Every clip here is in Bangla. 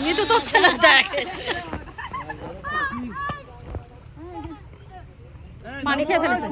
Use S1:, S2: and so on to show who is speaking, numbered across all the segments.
S1: মৃত্যু তো হচ্ছে না দেখ পানি খেয়ে ফেলেছে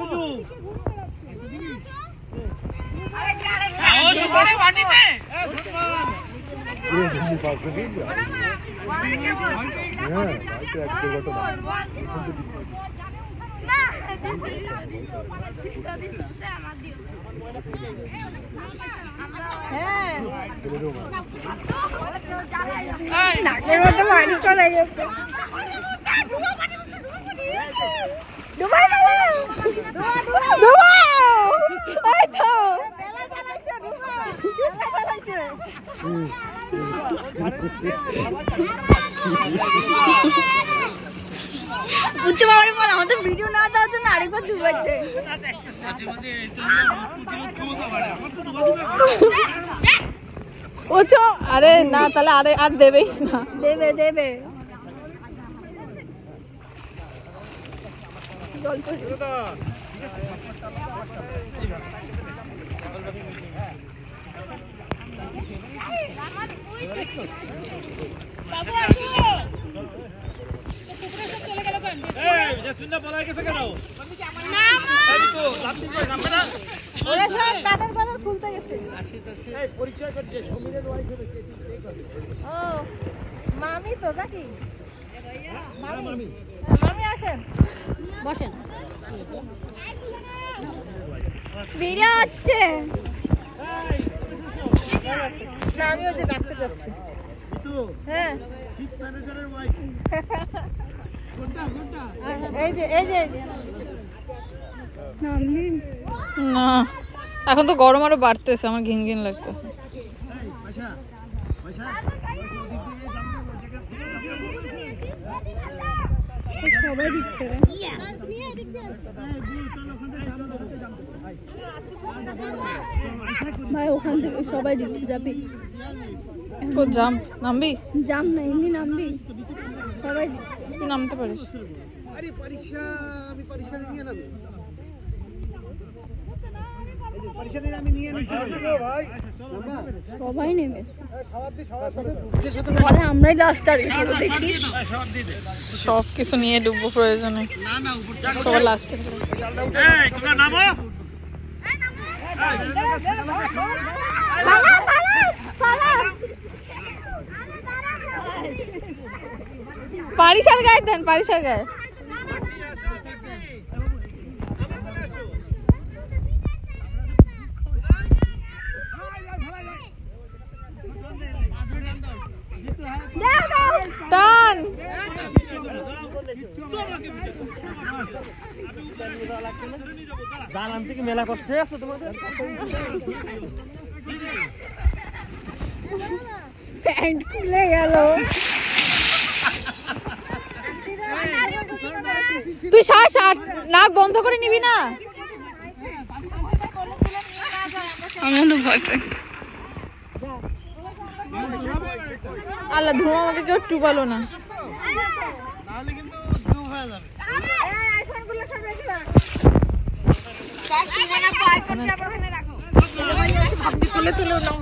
S1: নাকের মধ্যে পানি চলে গেছে বুঝছো বাবার পর আমাদের ভিডিও না দেওয়ার জন্য আরেকবার ডুবাচ্ছে বুঝছো আরে না তাহলে আরে আর দেবেই না দেবে দেবে মামি তো নাকি মামি আসেন বসেন ভিডিও হচ্ছে না আমি ওই যে ডাকতে যাচ্ছি হ্যাঁ এই যে না এখন তো গরম আরো বাড়তেছে আমার ঘিন ঘিন লাগছে সবাই দিচ্ছে ভাই ওখান থেকে সবাই দিচ্ছে যাবি জাম নামবি জাম না এমনি নামবি সবাই তুই নামতে পারিস আরে পরীক্ষা আমি পরীক্ষা নিয়ে নামি পরীক্ষা নিয়ে আমি নিয়ে নিচ্ছি ভাই সবাই নেমে পরে আমরাই লাস্ট আর দেখি সব কিছু নিয়ে ডুববো প্রয়োজনে না না উপর সবার লাস্টে এই তোমরা নামো পারিসার গায়ে দেন পারিসার গায়ে টান জানান থেকে মেলা কষ্ট আছে তোমাদের প্যান্ট খুলে গেল তুই শ্বাস নাক বন্ধ করে নিবি না আমি তো ভয় পাই আল্লাহ ধোঁয়া আমাকে কেউ টুবালো না নাহলে কিন্তু ডুব হয়ে যাবে এই আইফোনগুলো সব রেখে দাও সব তুলে না আইফোনটা ওখানে রাখো ভাবি তুলে নাও